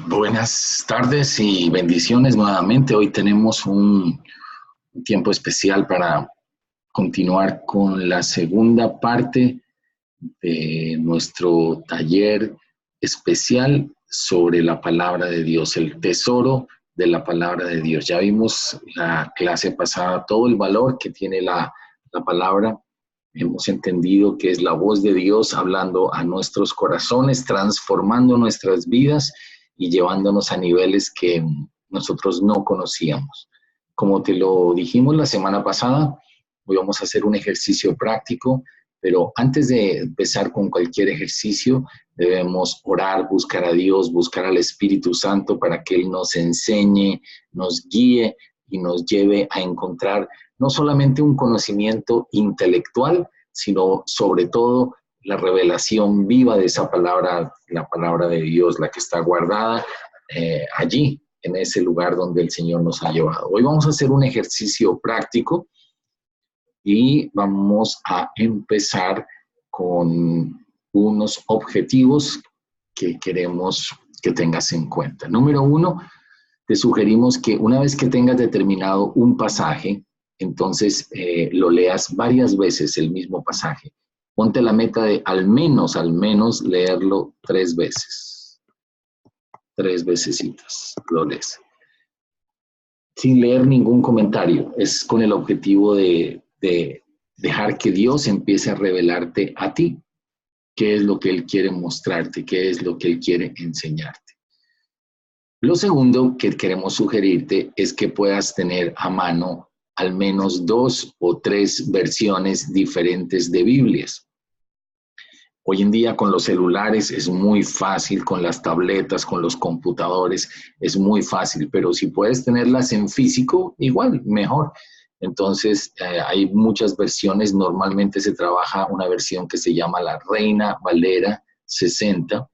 Buenas tardes y bendiciones nuevamente. Hoy tenemos un tiempo especial para continuar con la segunda parte de nuestro taller especial sobre la palabra de Dios, el tesoro de la palabra de Dios. Ya vimos la clase pasada todo el valor que tiene la palabra. Hemos entendido que es la voz de Dios hablando a nuestros corazones, transformando nuestras vidas y llevándonos a niveles que nosotros no conocíamos. Como te lo dijimos la semana pasada, hoy vamos a hacer un ejercicio práctico, pero antes de empezar con cualquier ejercicio, debemos orar, buscar a Dios, buscar al Espíritu Santo para que Él nos enseñe, nos guíe y nos lleve a encontrar no solamente un conocimiento intelectual, sino sobre todo la revelación viva de esa palabra, la palabra de Dios, la que está guardada allí, en ese lugar donde el Señor nos ha llevado. Hoy vamos a hacer un ejercicio práctico y vamos a empezar con unos objetivos que queremos que tengas en cuenta. Número uno, te sugerimos que una vez que tengas determinado un pasaje, entonces lo leas varias veces el mismo pasaje. Ponte la meta de al menos leerlo 3 veces. 3 vecesitas lo lees. Sin leer ningún comentario. Es con el objetivo de dejar que Dios empiece a revelarte a ti qué es lo que Él quiere mostrarte, qué es lo que Él quiere enseñarte. Lo segundo que queremos sugerirte es que puedas tener a mano al menos 2 o 3 versiones diferentes de Biblias. Hoy en día con los celulares es muy fácil, con las tabletas, con los computadores, es muy fácil, pero si puedes tenerlas en físico, igual, mejor. Entonces, hay muchas versiones, normalmente se trabaja una versión que se llama la Reina Valera 60,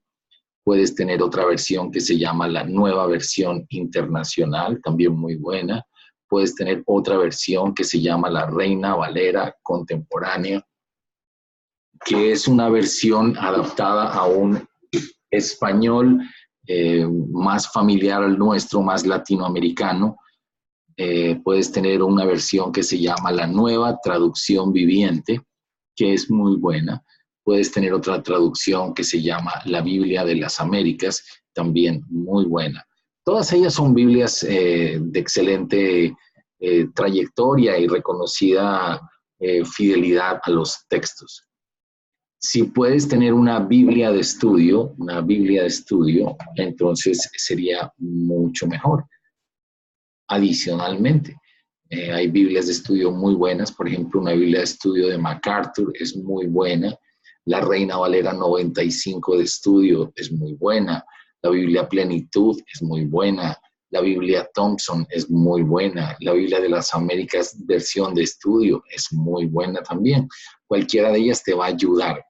puedes tener otra versión que se llama la Nueva Versión Internacional, también muy buena, puedes tener otra versión que se llama la Reina Valera Contemporánea, que es una versión adaptada a un español más familiar al nuestro, más latinoamericano. Puedes tener una versión que se llama la Nueva Traducción Viviente, que es muy buena. Puedes tener otra traducción que se llama la Biblia de las Américas, también muy buena. Todas ellas son Biblias de excelente trayectoria y reconocida fidelidad a los textos. Si puedes tener una Biblia de estudio, entonces sería mucho mejor. Adicionalmente, hay Biblias de estudio muy buenas, por ejemplo, una Biblia de estudio de MacArthur es muy buena, la Reina Valera 95 de estudio es muy buena, la Biblia Plenitud es muy buena, la Biblia Thompson es muy buena, la Biblia de las Américas versión de estudio es muy buena también. Cualquiera de ellas te va a ayudar.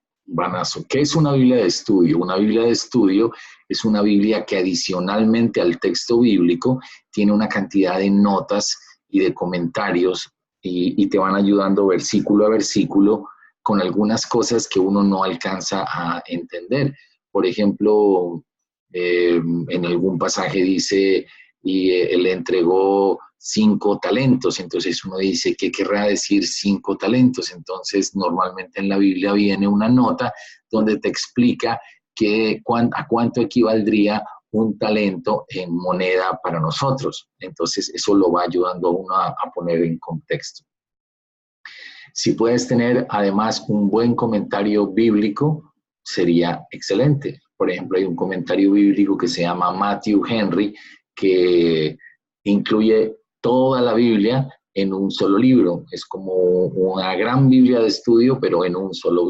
¿Qué es una Biblia de estudio? Una Biblia de estudio es una Biblia que adicionalmente al texto bíblico tiene una cantidad de notas y de comentarios y te van ayudando versículo a versículo con algunas cosas que uno no alcanza a entender. Por ejemplo, en algún pasaje dice, y él entregó 5 talentos, entonces uno dice, ¿qué querrá decir 5 talentos? Entonces normalmente en la Biblia viene una nota donde te explica a cuánto equivaldría un talento en moneda para nosotros. Entonces eso lo va ayudando a uno a poner en contexto. Si puedes tener además un buen comentario bíblico, sería excelente. Por ejemplo, hay un comentario bíblico que se llama Matthew Henry, que incluye toda la Biblia en un solo libro. Es como una gran Biblia de estudio, pero en un solo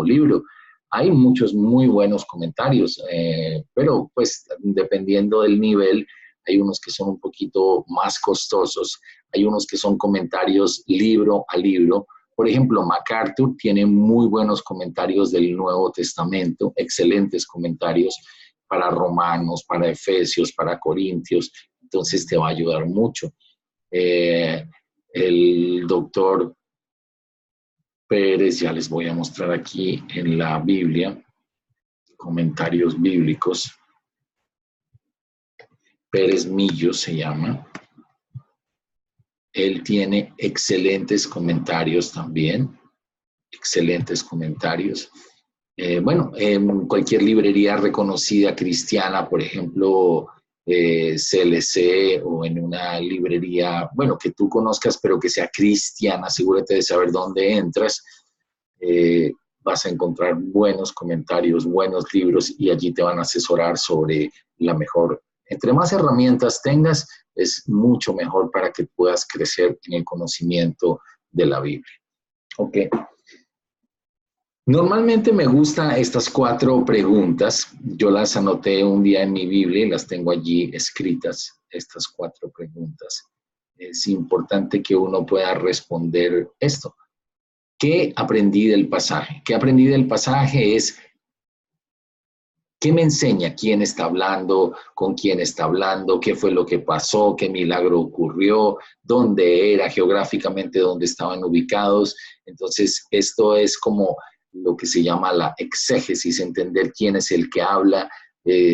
libro. Hay muchos muy buenos comentarios, pero pues dependiendo del nivel, hay unos que son un poquito más costosos, hay unos que son comentarios libro a libro. Por ejemplo, MacArthur tiene muy buenos comentarios del Nuevo Testamento, excelentes comentarios para Romanos, para Efesios, para Corintios, entonces te va a ayudar mucho. El doctor Pérez, ya les voy a mostrar aquí en la Biblia, comentarios bíblicos. Pérez Millo se llama. Él tiene excelentes comentarios también, excelentes comentarios. Bueno, en cualquier librería reconocida cristiana, por ejemplo, CLC, o en una librería, bueno, que tú conozcas, pero que sea cristiana, asegúrate de saber dónde entras. Vas a encontrar buenos comentarios, buenos libros, y allí te van a asesorar sobre la mejor. Entre más herramientas tengas, es mucho mejor para que puedas crecer en el conocimiento de la Biblia. Ok. Normalmente me gustan estas 4 preguntas. Yo las anoté un día en mi Biblia y las tengo allí escritas, estas 4 preguntas. Es importante que uno pueda responder esto. ¿Qué aprendí del pasaje? ¿Qué aprendí del pasaje? Es, ¿qué me enseña? ¿Quién está hablando? ¿Con quién está hablando? ¿Qué fue lo que pasó? ¿Qué milagro ocurrió? ¿Dónde era geográficamente? ¿Dónde estaban ubicados? Entonces, esto es como lo que se llama la exégesis, entender quién es el que habla,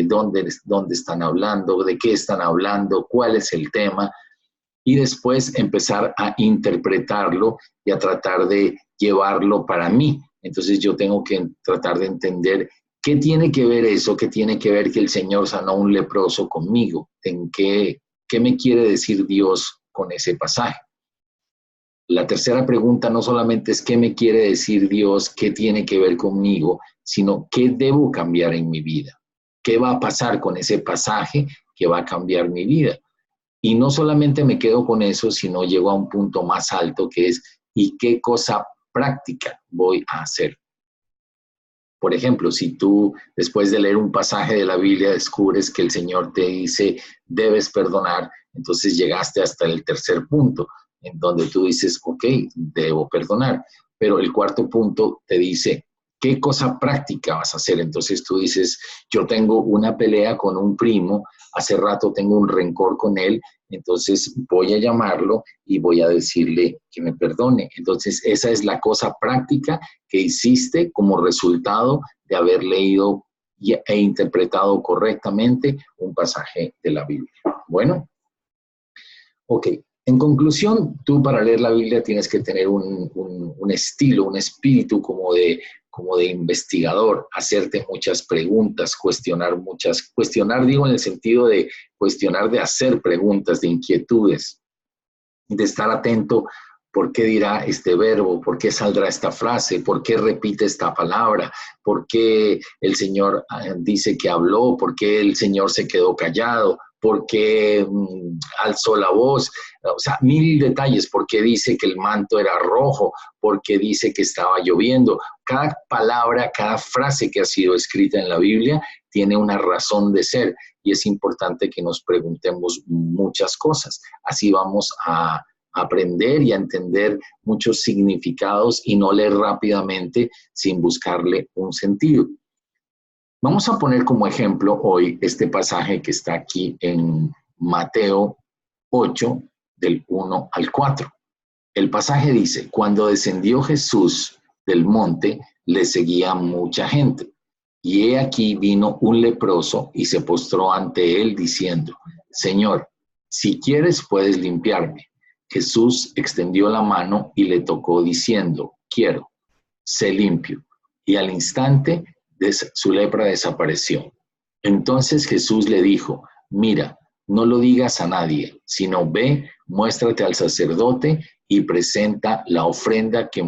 dónde están hablando, de qué están hablando, cuál es el tema, y después empezar a interpretarlo y a tratar de llevarlo para mí. Entonces yo tengo que tratar de entender qué tiene que ver eso, qué tiene que ver que el Señor sanó a un leproso conmigo, en qué me quiere decir Dios con ese pasaje. La tercera pregunta no solamente es qué me quiere decir Dios, qué tiene que ver conmigo, sino qué debo cambiar en mi vida. ¿Qué va a pasar con ese pasaje que va a cambiar mi vida? Y no solamente me quedo con eso, sino llego a un punto más alto, que es ¿y qué cosa práctica voy a hacer? Por ejemplo, si tú después de leer un pasaje de la Biblia descubres que el Señor te dice debes perdonar, entonces llegaste hasta el tercer punto, en donde tú dices, ok, debo perdonar. Pero el cuarto punto te dice, ¿qué cosa práctica vas a hacer? Entonces tú dices, yo tengo una pelea con un primo, hace rato tengo un rencor con él, entonces voy a llamarlo y voy a decirle que me perdone. Entonces esa es la cosa práctica que hiciste como resultado de haber leído e interpretado correctamente un pasaje de la Biblia. Bueno, ok. En conclusión, tú para leer la Biblia tienes que tener un estilo, un espíritu como de investigador, hacerte muchas preguntas, cuestionar digo en el sentido de cuestionar, de hacer preguntas, de inquietudes, de estar atento. ¿Por qué dirá este verbo? ¿Por qué saldrá esta frase? ¿Por qué repite esta palabra? ¿Por qué el Señor dice que habló? ¿Por qué el Señor se quedó callado? ¿Por qué alzó la voz? O sea, 1000 detalles. ¿Por qué dice que el manto era rojo? ¿Por qué dice que estaba lloviendo? Cada palabra, cada frase que ha sido escrita en la Biblia tiene una razón de ser, y es importante que nos preguntemos muchas cosas. Así vamos a aprender y a entender muchos significados y no leer rápidamente sin buscarle un sentido. Vamos a poner como ejemplo hoy este pasaje que está aquí en Mateo 8, del 1 al 4. El pasaje dice, cuando descendió Jesús del monte, le seguía mucha gente. Y he aquí vino un leproso y se postró ante él diciendo, Señor, si quieres puedes limpiarme. Jesús extendió la mano y le tocó diciendo, quiero, sé limpio. Y al instante su lepra desapareció. Entonces Jesús le dijo, mira, no lo digas a nadie, sino ve, muéstrate al sacerdote y presenta la ofrenda que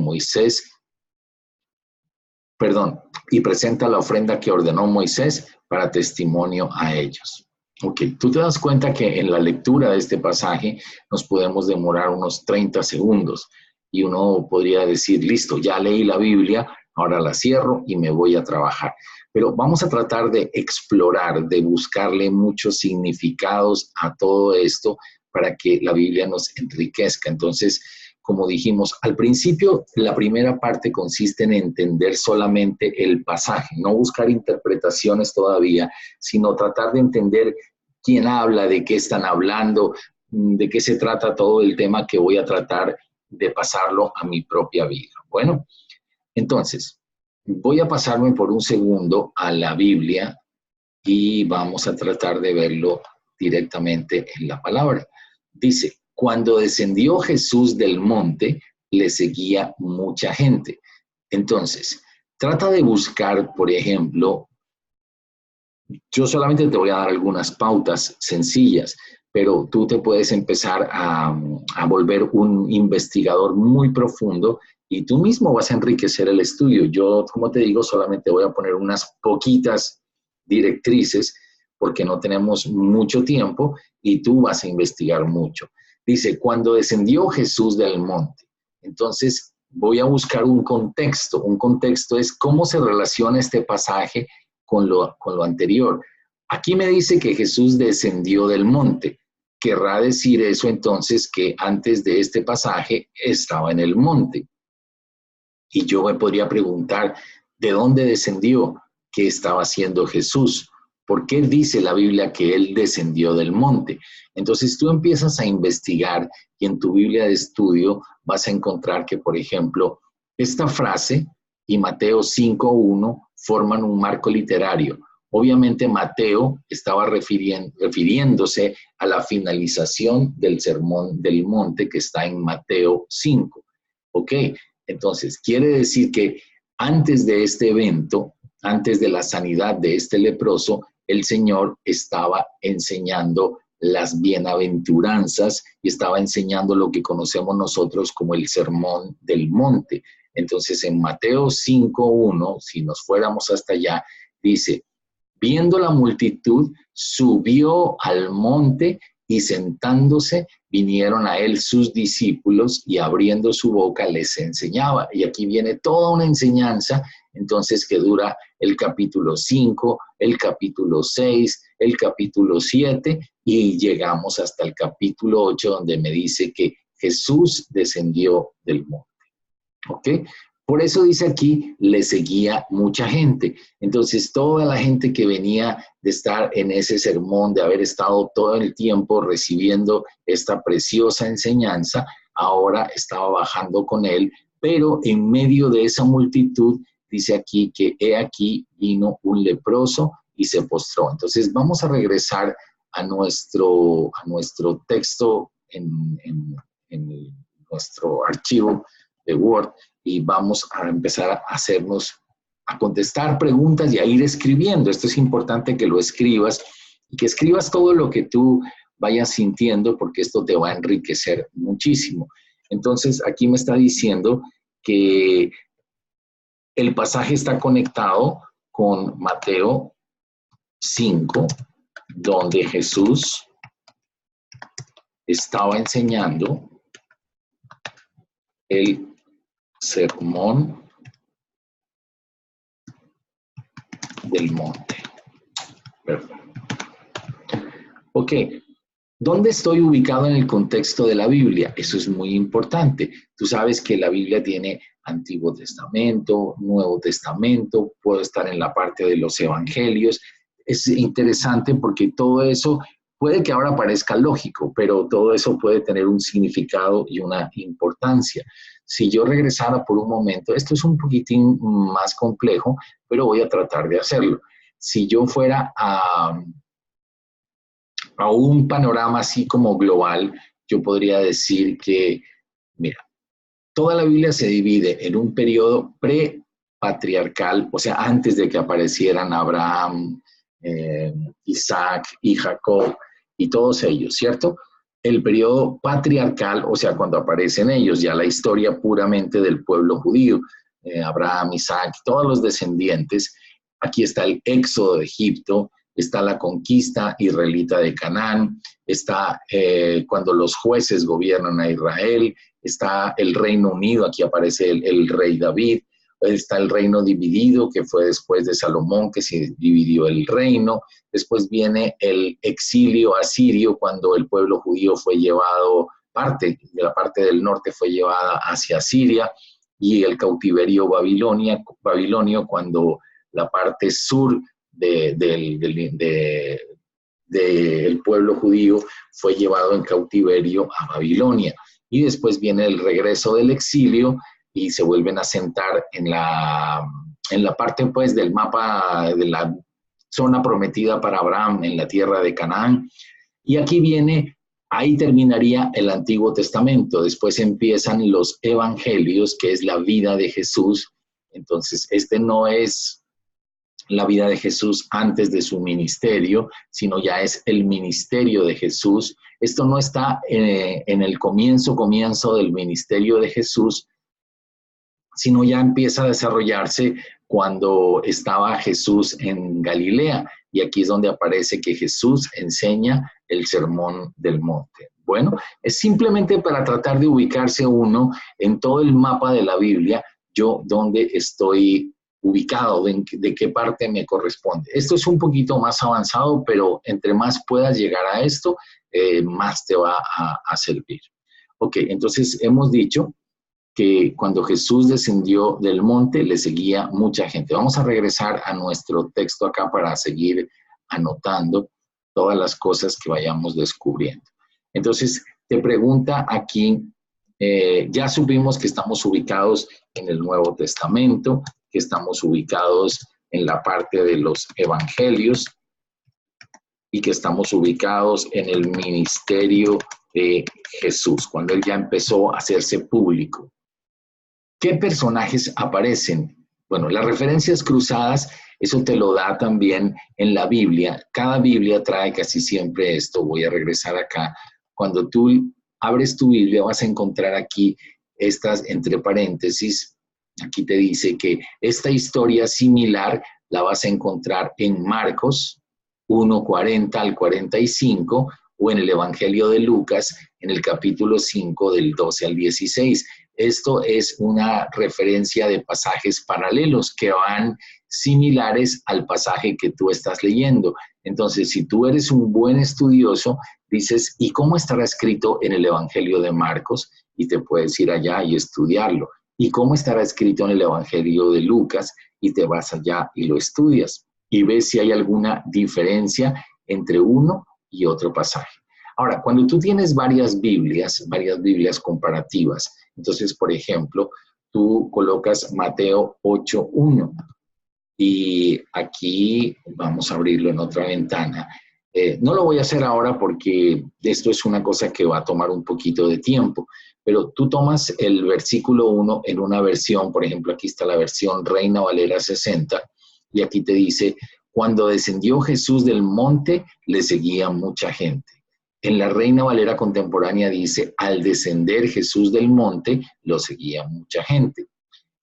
ordenó Moisés para testimonio a ellos. Ok, tú te das cuenta que en la lectura de este pasaje nos podemos demorar unos 30 segundos y uno podría decir, listo, ya leí la Biblia, ahora la cierro y me voy a trabajar. Pero vamos a tratar de explorar, de buscarle muchos significados a todo esto para que la Biblia nos enriquezca. Entonces, como dijimos, al principio la primera parte consiste en entender solamente el pasaje, no buscar interpretaciones todavía, sino tratar de entender quién habla, de qué están hablando, de qué se trata todo el tema que voy a tratar de pasarlo a mi propia vida. Bueno, entonces, voy a pasarme por un segundo a la Biblia y vamos a tratar de verlo directamente en la palabra. Dice, cuando descendió Jesús del monte, le seguía mucha gente. Entonces, trata de buscar, por ejemplo, yo solamente te voy a dar algunas pautas sencillas, pero tú te puedes empezar a volver un investigador muy profundo y tú mismo vas a enriquecer el estudio. Yo, como te digo, solamente voy a poner unas poquitas directrices porque no tenemos mucho tiempo y tú vas a investigar mucho. Dice, cuando descendió Jesús del monte. Entonces, voy a buscar un contexto. Un contexto es cómo se relaciona este pasaje con lo anterior. Aquí me dice que Jesús descendió del monte. Querrá decir eso entonces que antes de este pasaje estaba en el monte. Y yo me podría preguntar, ¿de dónde descendió? ¿Qué estaba haciendo Jesús? ¿Por qué dice la Biblia que él descendió del monte? Entonces tú empiezas a investigar y en tu Biblia de estudio vas a encontrar que, por ejemplo, esta frase y Mateo 5.1 forman un marco literario. Obviamente Mateo estaba refiriéndose a la finalización del Sermón del Monte que está en Mateo 5. ¿Ok? Entonces, quiere decir que antes de este evento, antes de la sanidad de este leproso, el Señor estaba enseñando las bienaventuranzas y estaba enseñando lo que conocemos nosotros como el Sermón del Monte. Entonces, en Mateo 5.1, si nos fuéramos hasta allá, dice, viendo la multitud, subió al monte y sentándose, vinieron a él sus discípulos y abriendo su boca les enseñaba. Y aquí viene toda una enseñanza, entonces que dura el capítulo 5, el capítulo 6, el capítulo 7 y llegamos hasta el capítulo 8 donde me dice que Jesús descendió del monte. ¿Ok? Por eso dice aquí, le seguía mucha gente. Entonces, toda la gente que venía de estar en ese sermón, de haber estado todo el tiempo recibiendo esta preciosa enseñanza, ahora estaba bajando con él, pero en medio de esa multitud, dice aquí que he aquí vino un leproso y se postró. Entonces, vamos a regresar a nuestro texto en nuestro archivo de Word y vamos a empezar a contestar preguntas y a ir escribiendo. Esto es importante que lo escribas y que escribas todo lo que tú vayas sintiendo porque esto te va a enriquecer muchísimo. Entonces, aquí me está diciendo que el pasaje está conectado con Mateo 5, donde Jesús estaba enseñando el Sermón del Monte. Perfecto. Ok, ¿dónde estoy ubicado en el contexto de la Biblia? Eso es muy importante. Tú sabes que la Biblia tiene Antiguo Testamento, Nuevo Testamento, puedo estar en la parte de los Evangelios. Es interesante porque todo eso puede que ahora parezca lógico, pero todo eso puede tener un significado y una importancia. Si yo regresara por un momento, esto es un poquitín más complejo, pero voy a tratar de hacerlo. Si yo fuera a un panorama así como global, yo podría decir que, mira, toda la Biblia se divide en un periodo prepatriarcal, o sea, antes de que aparecieran Abraham, Isaac y Jacob y todos ellos, ¿cierto? El periodo patriarcal, o sea, cuando aparecen ellos, ya la historia puramente del pueblo judío, Abraham, Isaac, todos los descendientes. Aquí está el éxodo de Egipto, está la conquista israelita de Canaán, está cuando los jueces gobiernan a Israel, está el Reino Unido, aquí aparece el rey David, está el reino dividido, que fue después de Salomón, que se dividió el reino. Después viene el exilio asirio, cuando el pueblo judío fue llevado, parte de la parte del norte fue llevada hacia Siria, y el cautiverio babilonio, cuando la parte sur del pueblo judío fue llevado en cautiverio a Babilonia. Y después viene el regreso del exilio, y se vuelven a sentar en la parte pues del mapa de la zona prometida para Abraham en la tierra de Canaán. Y aquí viene, ahí terminaría el Antiguo Testamento. Después empiezan los evangelios, que es la vida de Jesús. Entonces, este no es la vida de Jesús antes de su ministerio, sino ya es el ministerio de Jesús. Esto no está en el comienzo del ministerio de Jesús, sino ya empieza a desarrollarse cuando estaba Jesús en Galilea. Y aquí es donde aparece que Jesús enseña el sermón del monte. Bueno, es simplemente para tratar de ubicarse uno en todo el mapa de la Biblia, yo dónde estoy ubicado, de qué parte me corresponde. Esto es un poquito más avanzado, pero entre más puedas llegar a esto, más te va a servir. Ok, entonces hemos dicho que cuando Jesús descendió del monte le seguía mucha gente. Vamos a regresar a nuestro texto acá para seguir anotando todas las cosas que vayamos descubriendo. Entonces, te pregunta aquí, ya supimos que estamos ubicados en el Nuevo Testamento, que estamos ubicados en la parte de los evangelios y que estamos ubicados en el ministerio de Jesús, cuando él ya empezó a hacerse público. ¿Qué personajes aparecen? Bueno, las referencias cruzadas, eso te lo da también en la Biblia. Cada Biblia trae casi siempre esto. Voy a regresar acá. Cuando tú abres tu Biblia, vas a encontrar aquí estas entre paréntesis. Aquí te dice que esta historia similar la vas a encontrar en Marcos 1:40 al 45 o en el Evangelio de Lucas en el capítulo 5 del 12 al 16. Esto es una referencia de pasajes paralelos que van similares al pasaje que tú estás leyendo. Entonces, si tú eres un buen estudioso, dices, ¿y cómo estará escrito en el Evangelio de Marcos? Y te puedes ir allá y estudiarlo. ¿Y cómo estará escrito en el Evangelio de Lucas? Y te vas allá y lo estudias. Y ves si hay alguna diferencia entre uno y otro pasaje. Ahora, cuando tú tienes varias Biblias comparativas, entonces, por ejemplo, tú colocas Mateo 8:1 y aquí vamos a abrirlo en otra ventana. No lo voy a hacer ahora porque esto es una cosa que va a tomar un poquito de tiempo, pero tú tomas el versículo 1 en una versión, por ejemplo, aquí está la versión Reina Valera 60, y aquí te dice, cuando descendió Jesús del monte, le seguía mucha gente. En la Reina Valera contemporánea dice, al descender Jesús del monte, lo seguía mucha gente.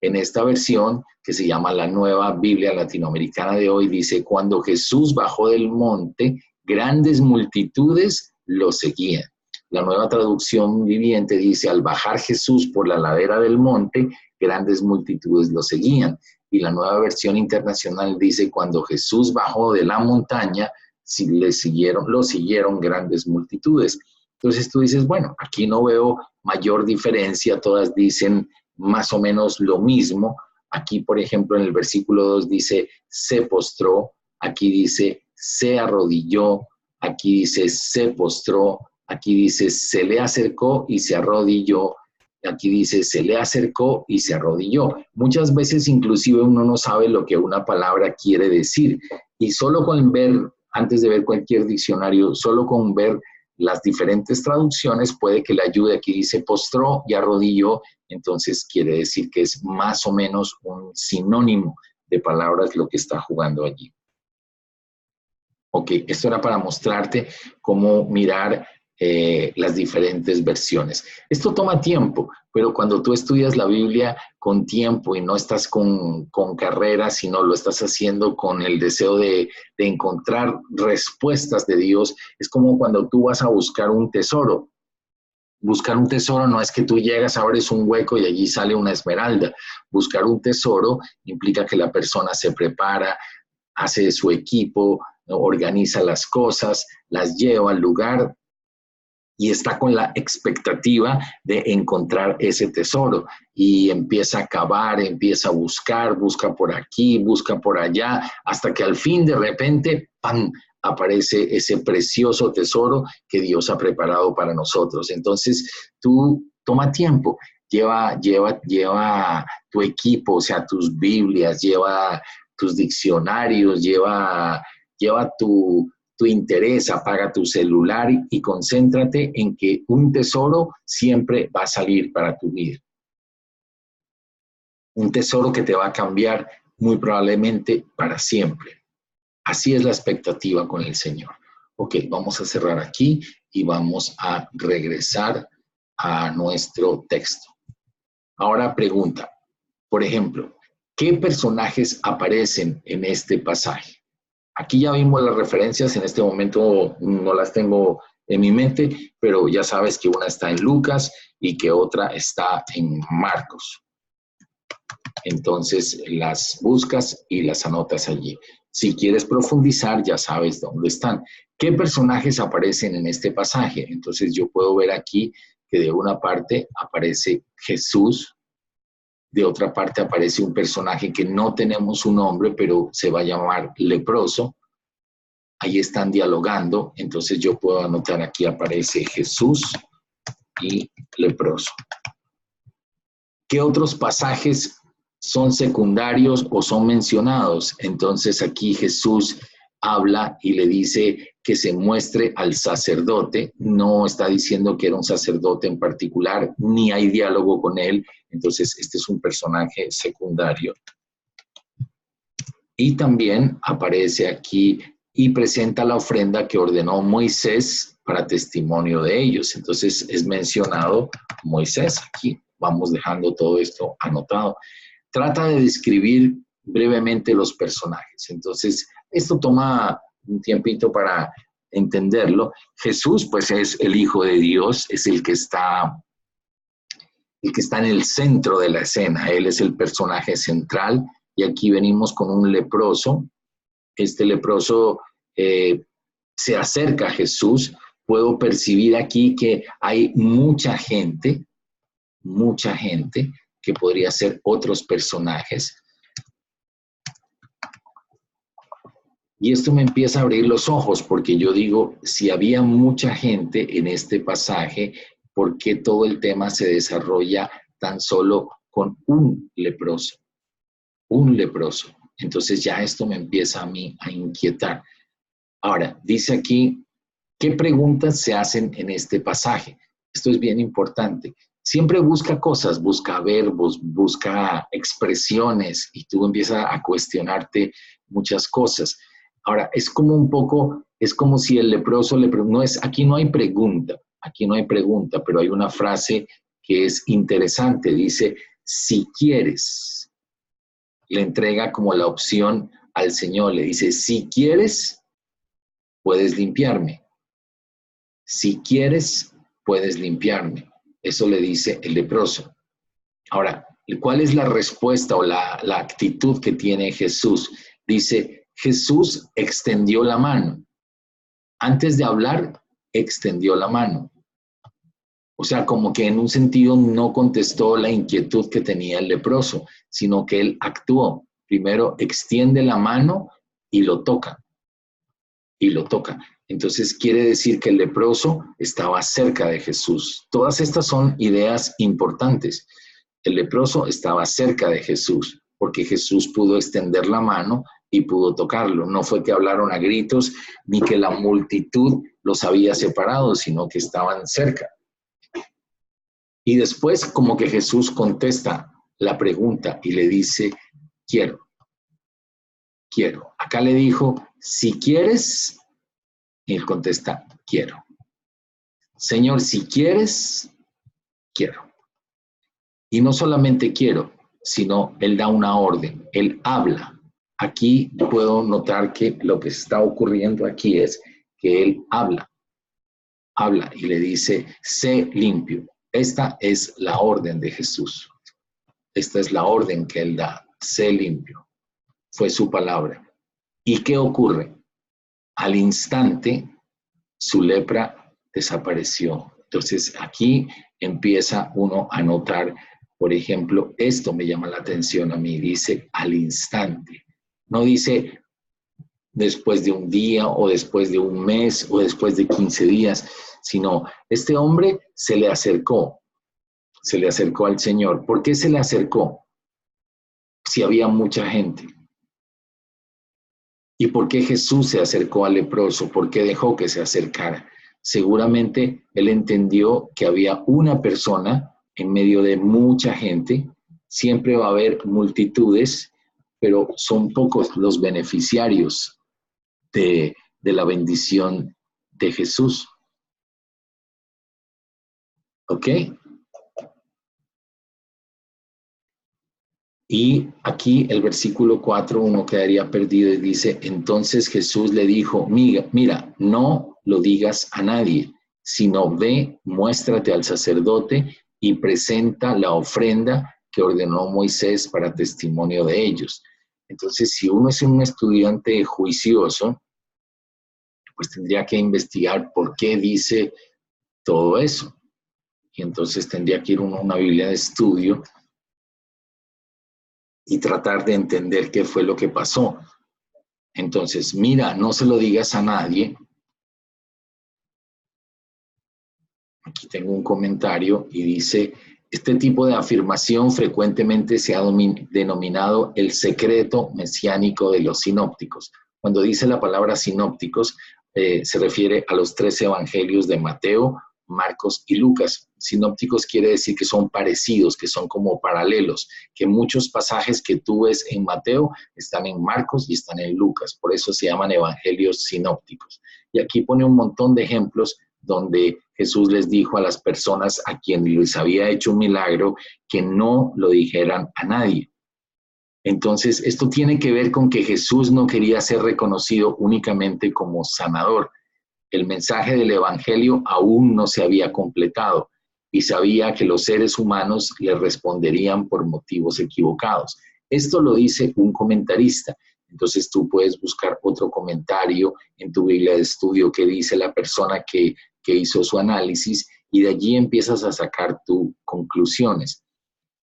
En esta versión, que se llama la Nueva Biblia Latinoamericana de hoy, dice, cuando Jesús bajó del monte, grandes multitudes lo seguían. La Nueva Traducción Viviente dice, al bajar Jesús por la ladera del monte, grandes multitudes lo seguían. Y la Nueva Versión Internacional dice, cuando Jesús bajó de la montaña, lo siguieron grandes multitudes. Entonces tú dices, bueno, aquí no veo mayor diferencia, todas dicen más o menos lo mismo. Aquí, por ejemplo, en el versículo 2 dice, se postró, aquí dice, se arrodilló, aquí dice, se postró, aquí dice, se le acercó y se arrodilló, aquí dice, se le acercó y se arrodilló. Muchas veces inclusive uno no sabe lo que una palabra quiere decir y solo con ver, antes de ver cualquier diccionario, solo con ver las diferentes traducciones puede que le ayude. Aquí dice postró y arrodilló, entonces quiere decir que es más o menos un sinónimo de palabras lo que está jugando allí. Ok, esto era para mostrarte cómo mirar las diferentes versiones. Esto toma tiempo, pero cuando tú estudias la Biblia con tiempo y no estás con carreras, sino lo estás haciendo con el deseo de encontrar respuestas de Dios, es como cuando tú vas a buscar un tesoro. Buscar un tesoro no es que tú llegas, abres un hueco y allí sale una esmeralda. Buscar un tesoro implica que la persona se prepara, hace su equipo, organiza las cosas, las lleva al lugar y está con la expectativa de encontrar ese tesoro y empieza a cavar, empieza a buscar, busca por aquí, busca por allá, hasta que al fin de repente, ¡pam!, aparece ese precioso tesoro que Dios ha preparado para nosotros. Entonces, tú toma tiempo, lleva tu equipo, o sea, tus Biblias, lleva tus diccionarios, lleva tu tu interés, apaga tu celular y concéntrate en que un tesoro siempre va a salir para tu vida. Un tesoro que te va a cambiar muy probablemente para siempre. Así es la expectativa con el Señor. Ok, vamos a cerrar aquí y vamos a regresar a nuestro texto. Ahora pregunta, por ejemplo, ¿qué personajes aparecen en este pasaje? Aquí ya vimos las referencias, en este momento no las tengo en mi mente, pero ya sabes que una está en Lucas y que otra está en Marcos. Entonces las buscas y las anotas allí. Si quieres profundizar, ya sabes dónde están. ¿Qué personajes aparecen en este pasaje? Entonces yo puedo ver aquí que de una parte aparece Jesús, de otra parte aparece un personaje que no tenemos un nombre, pero se va a llamar leproso. Ahí están dialogando, entonces yo puedo anotar aquí aparece Jesús y leproso. ¿Qué otros pasajes son secundarios o son mencionados? Entonces aquí Jesús habla y le dice que se muestre al sacerdote, no está diciendo que era un sacerdote en particular, ni hay diálogo con él, entonces este es un personaje secundario. Y también aparece aquí y presenta la ofrenda que ordenó Moisés para testimonio de ellos. Entonces es mencionado Moisés aquí. Vamos dejando todo esto anotado. Trata de describir brevemente los personajes. Entonces, esto toma un tiempito para entenderlo. Jesús, pues, es el Hijo de Dios, es el que está en el centro de la escena. Él es el personaje central. Y aquí venimos con un leproso. Este leproso se acerca a Jesús. Puedo percibir aquí que hay mucha gente que podría ser otros personajes. Y esto me empieza a abrir los ojos porque yo digo, si había mucha gente en este pasaje, ¿por qué todo el tema se desarrolla tan solo con un leproso? Un leproso. Entonces ya esto me empieza a mí a inquietar. Ahora, dice aquí, ¿qué preguntas se hacen en este pasaje? Esto es bien importante. Siempre busca cosas, busca verbos, busca expresiones y tú empiezas a cuestionarte muchas cosas. Ahora, es como un poco, es como si el leproso, no es, aquí no hay pregunta, pero hay una frase que es interesante, dice, si quieres, le entrega como la opción al Señor, le dice, si quieres, puedes limpiarme. Si quieres, puedes limpiarme. Eso le dice el leproso. Ahora, ¿cuál es la respuesta o la actitud que tiene Jesús? Dice, Jesús extendió la mano. Antes de hablar, extendió la mano. O sea, como que en un sentido no contestó la inquietud que tenía el leproso, sino que él actuó. Primero extiende la mano y lo toca. Y lo toca. Entonces quiere decir que el leproso estaba cerca de Jesús. Todas estas son ideas importantes. El leproso estaba cerca de Jesús, porque Jesús pudo extender la mano y pudo tocarlo. No fue que hablaron a gritos, ni que la multitud los había separado, sino que estaban cerca. Y después como que Jesús contesta la pregunta y le dice, quiero. Acá le dijo, si quieres, y él contesta, quiero. Señor, si quieres, quiero. Y no solamente quiero, sino él da una orden, él habla. Aquí puedo notar que lo que está ocurriendo aquí es que él habla y le dice, sé limpio. Esta es la orden de Jesús. Esta es la orden que él da, sé limpio. Fue su palabra. ¿Y qué ocurre? Al instante, su lepra desapareció. Entonces aquí empieza uno a notar, por ejemplo, esto me llama la atención a mí, dice al instante. No dice después de un día o después de un mes o después de 15 días, sino este hombre se le acercó al Señor. ¿Por qué se le acercó? Si había mucha gente. ¿Y por qué Jesús se acercó al leproso? ¿Por qué dejó que se acercara? Seguramente él entendió que había una persona en medio de mucha gente. Siempre va a haber multitudes, pero son pocos los beneficiarios de la bendición de Jesús. ¿Ok? Y aquí el versículo 4, uno quedaría perdido y dice, entonces Jesús le dijo, mira, no lo digas a nadie, sino ve, muéstrate al sacerdote y presenta la ofrenda que ordenó Moisés para testimonio de ellos. Entonces, si uno es un estudiante juicioso, pues tendría que investigar por qué dice todo eso. Y entonces tendría que ir uno a una Biblia de estudio y tratar de entender qué fue lo que pasó. Entonces, mira, no se lo digas a nadie. Aquí tengo un comentario y dice, este tipo de afirmación frecuentemente se ha denominado el secreto mesiánico de los sinópticos. Cuando dice la palabra sinópticos, se refiere a los 3 evangelios de Mateo, Marcos y Lucas. Sinópticos quiere decir que son parecidos, que son como paralelos, que muchos pasajes que tú ves en Mateo están en Marcos y están en Lucas. Por eso se llaman evangelios sinópticos. Y aquí pone un montón de ejemplos donde Jesús les dijo a las personas a quienes les había hecho un milagro que no lo dijeran a nadie. Entonces, esto tiene que ver con que Jesús no quería ser reconocido únicamente como sanador. El mensaje del evangelio aún no se había completado y sabía que los seres humanos le responderían por motivos equivocados. Esto lo dice un comentarista. Entonces tú puedes buscar otro comentario en tu Biblia de estudio que dice la persona que hizo su análisis y de allí empiezas a sacar tus conclusiones.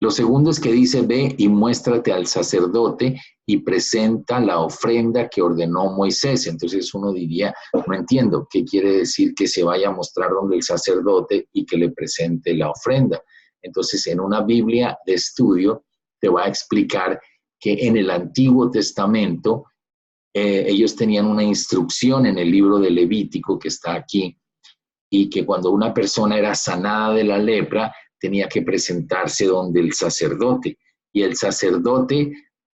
Lo segundo es que dice, ve y muéstrate al sacerdote y presenta la ofrenda que ordenó Moisés. Entonces uno diría, no entiendo, ¿qué quiere decir que se vaya a mostrar donde el sacerdote y que le presente la ofrenda? Entonces en una Biblia de estudio te va a explicar que en el Antiguo Testamento ellos tenían una instrucción en el libro de Levítico que está aquí y que cuando una persona era sanada de la lepra, tenía que presentarse donde el sacerdote. Y el sacerdote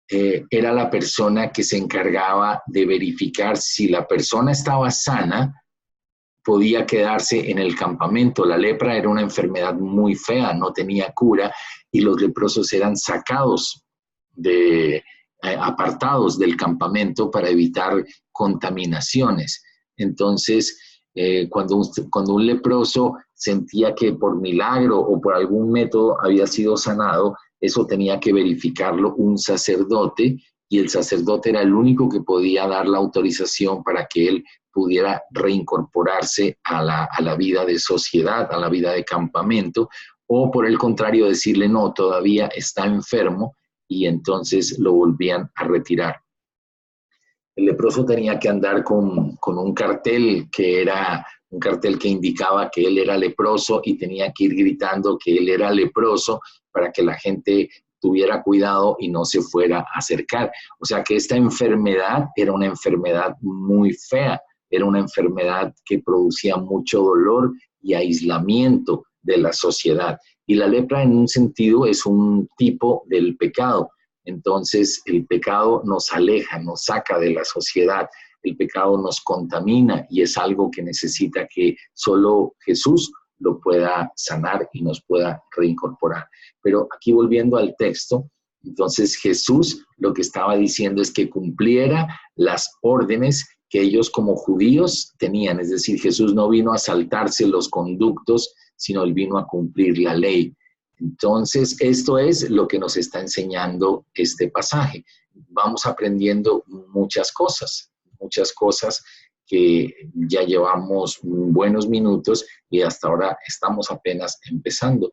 era la persona que se encargaba de verificar si la persona estaba sana, podía quedarse en el campamento. La lepra era una enfermedad muy fea, no tenía cura, y los leprosos eran sacados apartados del campamento para evitar contaminaciones. Entonces, cuando un leproso sentía que por milagro o por algún método había sido sanado, eso tenía que verificarlo un sacerdote y el sacerdote era el único que podía dar la autorización para que él pudiera reincorporarse a la vida de sociedad, a la vida de campamento, o por el contrario decirle no, todavía está enfermo y entonces lo volvían a retirar. El leproso tenía que andar con un cartel que era un cartel que indicaba que él era leproso y tenía que ir gritando que él era leproso para que la gente tuviera cuidado y no se fuera a acercar. O sea que esta enfermedad era una enfermedad muy fea, era una enfermedad que producía mucho dolor y aislamiento de la sociedad. Y la lepra en un sentido es un tipo del pecado. Entonces el pecado nos aleja, nos saca de la sociedad, el pecado nos contamina y es algo que necesita que solo Jesús lo pueda sanar y nos pueda reincorporar. Pero aquí volviendo al texto, entonces Jesús lo que estaba diciendo es que cumpliera las órdenes que ellos como judíos tenían, es decir, Jesús no vino a saltarse los conductos, sino él vino a cumplir la ley. Entonces, esto es lo que nos está enseñando este pasaje. Vamos aprendiendo muchas cosas que ya llevamos buenos minutos y hasta ahora estamos apenas empezando.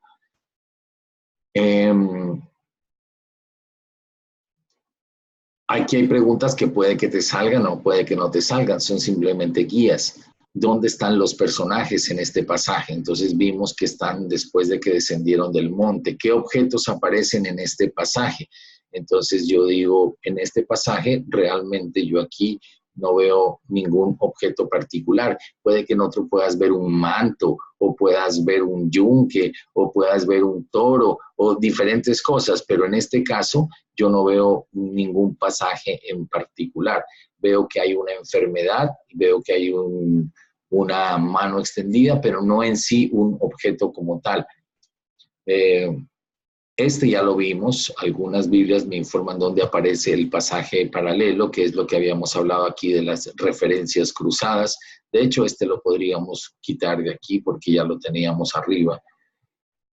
Aquí hay preguntas que puede que te salgan o puede que no te salgan, son simplemente guías. ¿Dónde están los personajes en este pasaje? Entonces vimos que están después de que descendieron del monte. ¿Qué objetos aparecen en este pasaje? Entonces yo digo, en este pasaje realmente yo aquí no veo ningún objeto particular. Puede que en otro puedas ver un manto, o puedas ver un yunque, o puedas ver un toro, o diferentes cosas, pero en este caso yo no veo ningún pasaje en particular. Veo que hay una enfermedad, veo que hay una mano extendida, pero no en sí un objeto como tal. Este ya lo vimos, algunas Biblias me informan dónde aparece el pasaje paralelo, que es lo que habíamos hablado aquí de las referencias cruzadas. De hecho, este lo podríamos quitar de aquí porque ya lo teníamos arriba.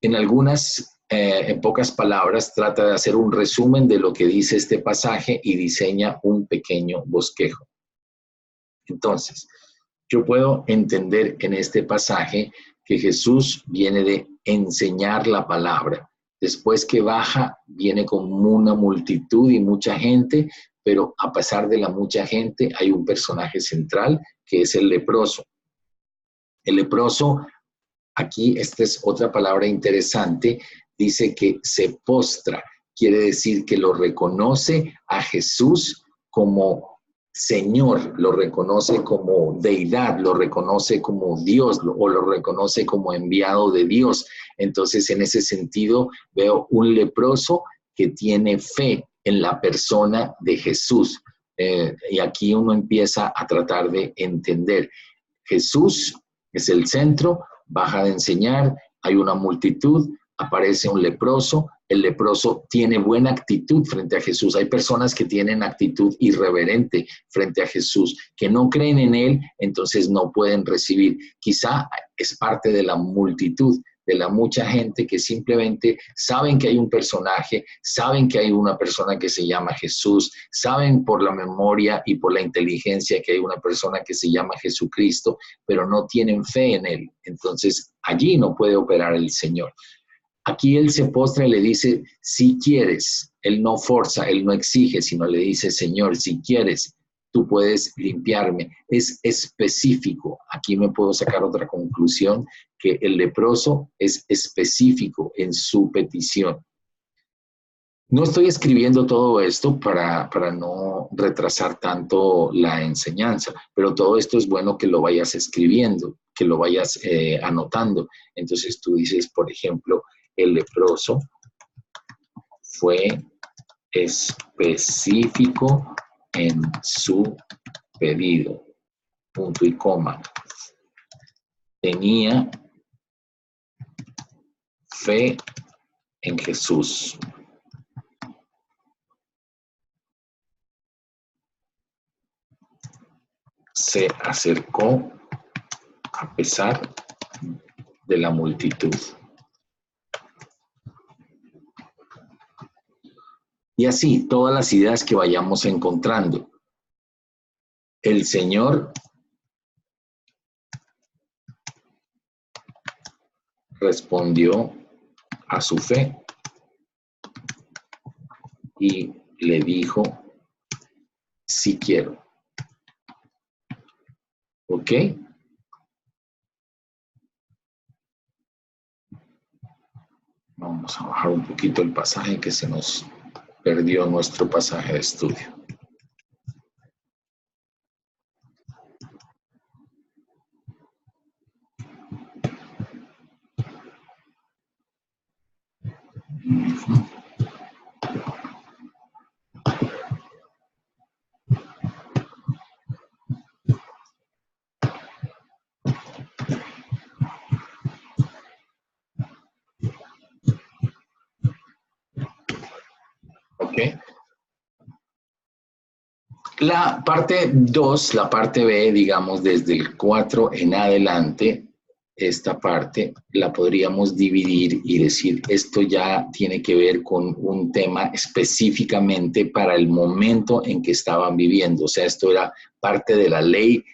En pocas palabras, trata de hacer un resumen de lo que dice este pasaje y diseña un pequeño bosquejo. Entonces, yo puedo entender en este pasaje que Jesús viene de enseñar la palabra. Después que baja, viene con una multitud y mucha gente, pero a pesar de la mucha gente, hay un personaje central que es el leproso. El leproso, aquí esta es otra palabra interesante, dice que se postra, quiere decir que lo reconoce a Jesús como Señor, lo reconoce como deidad, lo reconoce como Dios o lo reconoce como enviado de Dios. Entonces, en ese sentido, veo un leproso que tiene fe en la persona de Jesús. Y aquí uno empieza a tratar de entender. Jesús es el centro, baja de enseñar, hay una multitud, aparece un leproso. El leproso tiene buena actitud frente a Jesús. Hay personas que tienen actitud irreverente frente a Jesús, que no creen en Él, entonces no pueden recibir. Quizá es parte de la multitud, de la mucha gente que simplemente saben que hay un personaje, saben que hay una persona que se llama Jesús, saben por la memoria y por la inteligencia que hay una persona que se llama Jesucristo, pero no tienen fe en Él. Entonces allí no puede operar el Señor. Aquí Él se postra y le dice, si quieres. Él no forza, Él no exige, sino le dice, Señor, si quieres, tú puedes limpiarme. Es específico. Aquí me puedo sacar otra conclusión, que el leproso es específico en su petición. No estoy escribiendo todo esto para no retrasar tanto la enseñanza, pero todo esto es bueno que lo vayas escribiendo, que lo vayas anotando. Entonces tú dices, por ejemplo, el leproso fue específico en su pedido, punto y coma. Tenía fe en Jesús. Se acercó a pesar de la multitud. Y así, todas las ideas que vayamos encontrando. El Señor respondió a su fe y le dijo, sí quiero. ¿Ok? Vamos a bajar un poquito el pasaje que se nos perdió nuestro pasaje de estudio. ¿Ok? La parte 2, la parte B, digamos, desde el 4 en adelante, esta parte la podríamos dividir y decir, esto ya tiene que ver con un tema específicamente para el momento en que estaban viviendo. O sea, esto era parte de la ley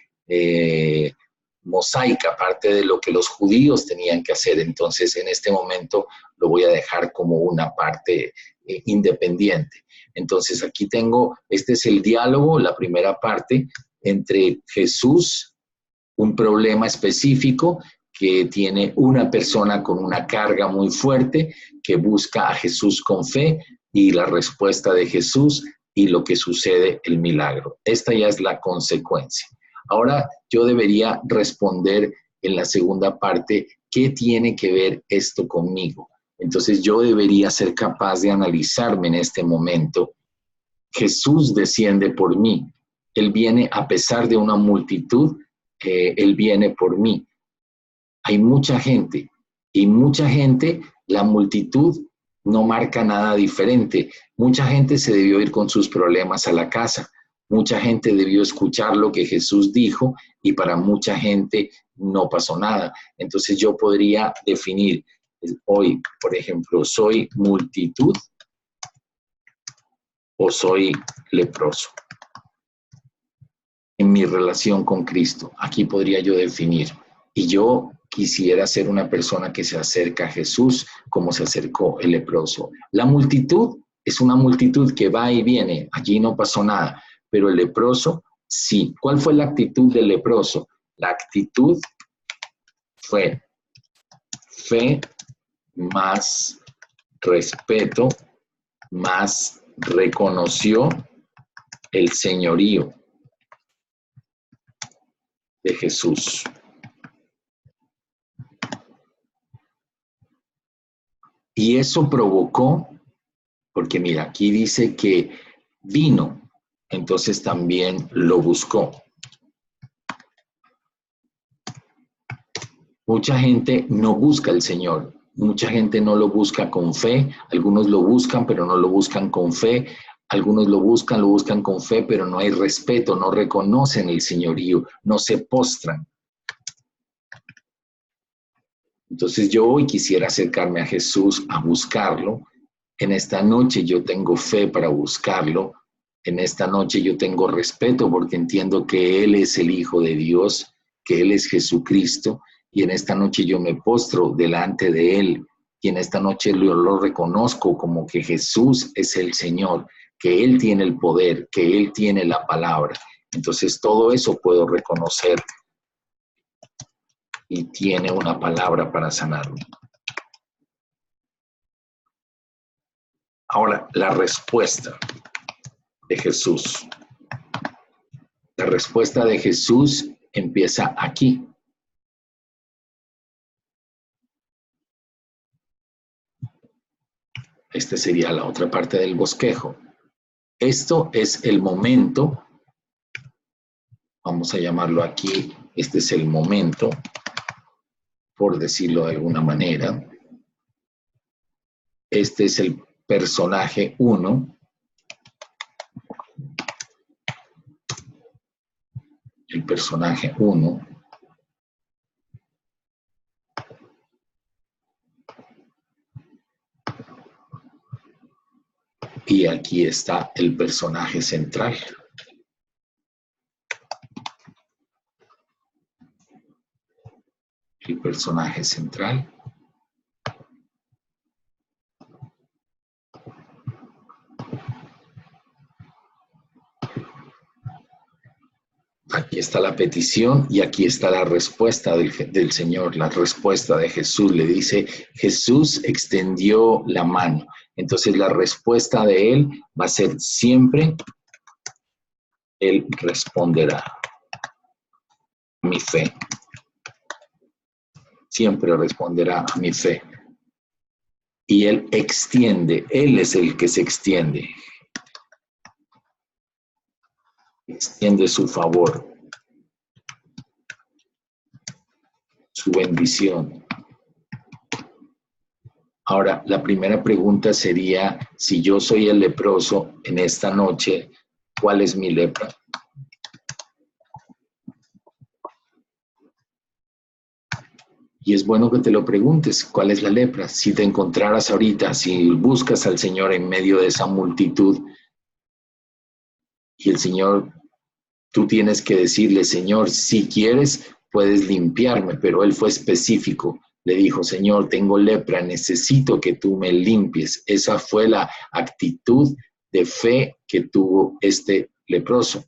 mosaica, parte de lo que los judíos tenían que hacer. Entonces, en este momento lo voy a dejar como una parte independiente. Entonces, aquí tengo, este es el diálogo, la primera parte, entre Jesús, un problema específico que tiene una persona con una carga muy fuerte, que busca a Jesús con fe. y la respuesta de Jesús y lo que sucede, el milagro. Esta ya es la consecuencia. Ahora yo debería responder en la segunda parte, ¿qué tiene que ver esto conmigo? Entonces yo debería ser capaz de analizarme en este momento. Jesús desciende por mí. Él viene a pesar de una multitud, Él viene por mí. Hay mucha gente y mucha gente, la multitud no marca nada diferente. Mucha gente se debió ir con sus problemas a la casa. Mucha gente debió escuchar lo que Jesús dijo y para mucha gente no pasó nada. Entonces yo podría definir hoy, por ejemplo, ¿soy multitud o soy leproso? En mi relación con Cristo, aquí podría yo definir. Y yo quisiera ser una persona que se acerca a Jesús como se acercó el leproso. La multitud es una multitud que va y viene, allí no pasó nada, pero el leproso sí. ¿Cuál fue la actitud del leproso? La actitud fue fe más respeto, más reconoció el señorío de Jesús. Y eso provocó, porque mira, aquí dice que vino, entonces también lo buscó. Mucha gente no busca al Señor, mucha gente no lo busca con fe, algunos lo buscan, pero no lo buscan con fe, algunos lo buscan con fe, pero no hay respeto, no reconocen el señorío, no se postran. Entonces yo hoy quisiera acercarme a Jesús a buscarlo. En esta noche yo tengo fe para buscarlo. En esta noche yo tengo respeto porque entiendo que Él es el Hijo de Dios, que Él es Jesucristo. Y en esta noche yo me postro delante de Él. Y en esta noche lo reconozco como que Jesús es el Señor, que Él tiene el poder, que Él tiene la palabra. Entonces todo eso puedo reconocer. Y tiene una palabra para sanarme. Ahora, la respuesta de Jesús. La respuesta de Jesús empieza aquí. Esta sería la otra parte del bosquejo. Esto es el momento, vamos a llamarlo aquí, este es el momento, por decirlo de alguna manera. Este es el personaje 1. El personaje 1. Y aquí está el personaje central. El personaje central. Aquí está la petición y aquí está la respuesta del Señor, la respuesta de Jesús. Le dice, Jesús extendió la mano. Entonces la respuesta de Él va a ser siempre, Él responderá. Mi fe. Siempre responderá a mi fe. Y Él extiende, Él es el que se extiende. Extiende su favor, su bendición. Ahora, la primera pregunta sería, si yo soy el leproso en esta noche, ¿cuál es mi lepra? Y es bueno que te lo preguntes, ¿cuál es la lepra? Si te encontraras ahorita, si buscas al Señor en medio de esa multitud, y el Señor, tú tienes que decirle, Señor, si quieres, puedes limpiarme, pero Él fue específico. Le dijo, Señor, tengo lepra, necesito que tú me limpies. Esa fue la actitud de fe que tuvo este leproso.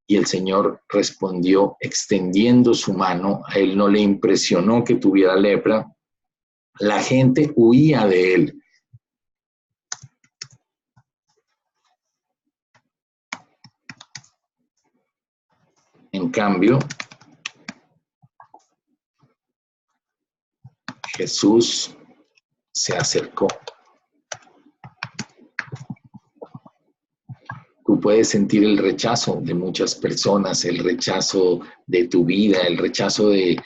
Y el Señor respondió extendiendo su mano. A Él no le impresionó que tuviera lepra. La gente huía de Él. En cambio, Jesús se acercó. Tú puedes sentir el rechazo de muchas personas, el rechazo de tu vida, el rechazo de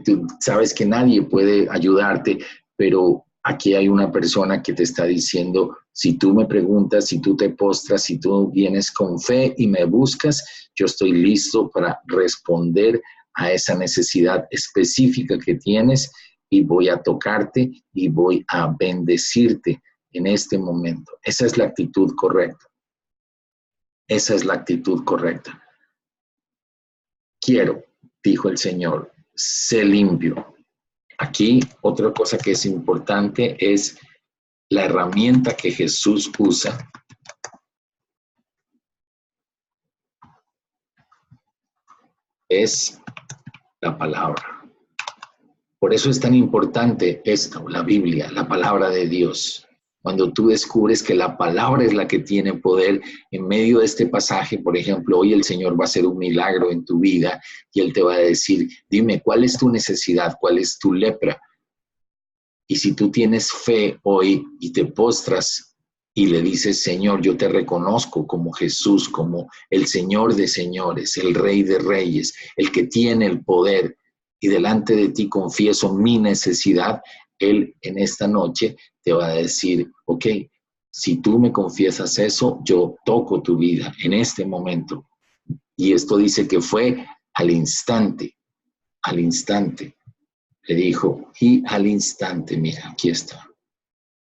tu, sabes que nadie puede ayudarte, pero aquí hay una persona que te está diciendo, si tú me preguntas, si tú te postras, si tú vienes con fe y me buscas, yo estoy listo para responder a esa necesidad específica que tienes y voy a tocarte y voy a bendecirte en este momento. Esa es la actitud correcta. Esa es la actitud correcta. Quiero, dijo el Señor, sé limpio. Aquí otra cosa que es importante es la herramienta que Jesús usa. Es la palabra. Por eso es tan importante esto, la Biblia, la palabra de Dios. Cuando tú descubres que la palabra es la que tiene poder, en medio de este pasaje, por ejemplo, hoy el Señor va a hacer un milagro en tu vida y Él te va a decir, dime, ¿cuál es tu necesidad? ¿Cuál es tu lepra? Y si tú tienes fe hoy y te postras y le dices, Señor, yo te reconozco como Jesús, como el Señor de señores, el Rey de reyes, el que tiene el poder, y delante de ti confieso mi necesidad, Él en esta noche te va a decir, ok, si tú me confiesas eso, yo toco tu vida en este momento. Y esto dice que fue al instante, le dijo, y al instante, mira, aquí está,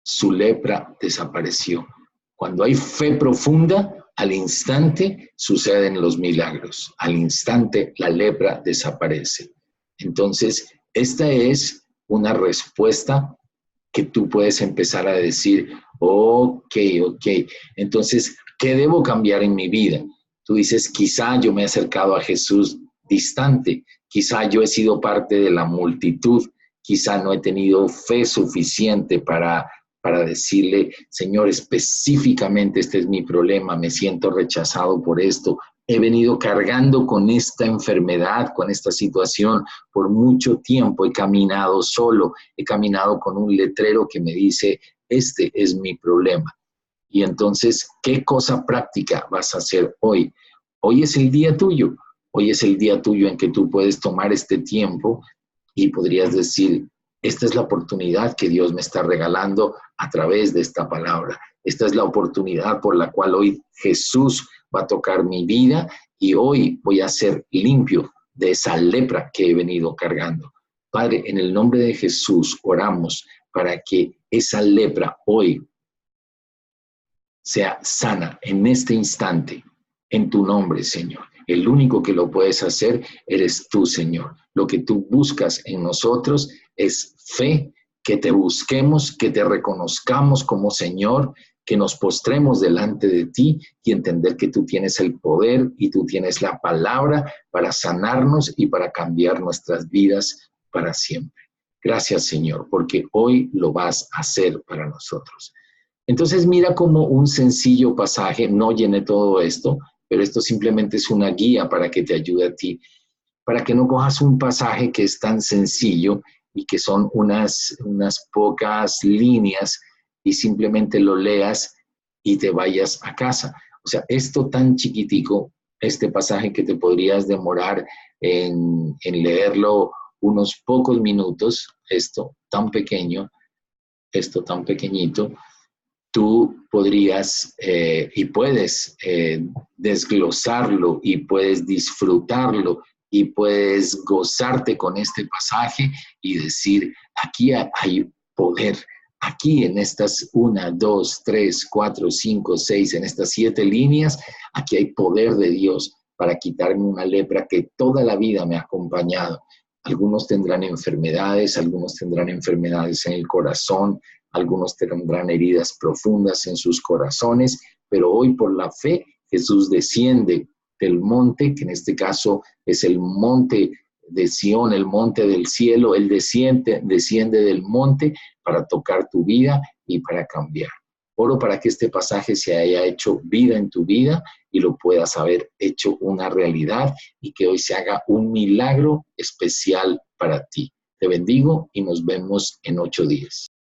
su lepra desapareció. Cuando hay fe profunda, al instante suceden los milagros, al instante la lepra desaparece. Entonces, esta es una respuesta que tú puedes empezar a decir, ok, entonces, ¿qué debo cambiar en mi vida? Tú dices, quizá yo me he acercado a Jesús distante, quizá yo he sido parte de la multitud, quizá no he tenido fe suficiente para decirle, Señor, específicamente este es mi problema, me siento rechazado por esto, he venido cargando con esta enfermedad, con esta situación por mucho tiempo, he caminado solo, he caminado con un letrero que me dice, este es mi problema. Y entonces, ¿qué cosa práctica vas a hacer hoy? Hoy es el día tuyo. Hoy es el día tuyo en que tú puedes tomar este tiempo y podrías decir, esta es la oportunidad que Dios me está regalando a través de esta palabra. Esta es la oportunidad por la cual hoy Jesús va a tocar mi vida y hoy voy a ser limpio de esa lepra que he venido cargando. Padre, en el nombre de Jesús oramos para que esa lepra hoy sea sana en este instante, en tu nombre, Señor. El único que lo puedes hacer eres tú, Señor. Lo que tú buscas en nosotros es fe, que te busquemos, que te reconozcamos como Señor, que nos postremos delante de ti y entender que tú tienes el poder y tú tienes la palabra para sanarnos y para cambiar nuestras vidas para siempre. Gracias, Señor, porque hoy lo vas a hacer para nosotros. Entonces mira como un sencillo pasaje, no llené todo esto, pero esto simplemente es una guía para que te ayude a ti, para que no cojas un pasaje que es tan sencillo y que son unas pocas líneas y simplemente lo leas y te vayas a casa. O sea, esto tan chiquitico, este pasaje que te podrías demorar en leerlo unos pocos minutos, esto tan pequeño, esto tan pequeñito, tú podrías y puedes desglosarlo y puedes disfrutarlo y puedes gozarte con este pasaje y decir, aquí hay poder, aquí en estas 1, 2, 3, 4, 5, 6, en estas 7 líneas, aquí hay poder de Dios para quitarme una lepra que toda la vida me ha acompañado. Algunos tendrán enfermedades en el corazón, algunos tendrán heridas profundas en sus corazones, pero hoy por la fe Jesús desciende del monte, que en este caso es el monte de Sión, el monte del cielo. Él desciende del monte para tocar tu vida y para cambiar. Oro para que este pasaje se haya hecho vida en tu vida y lo puedas haber hecho una realidad y que hoy se haga un milagro especial para ti. Te bendigo y nos vemos en 8 días.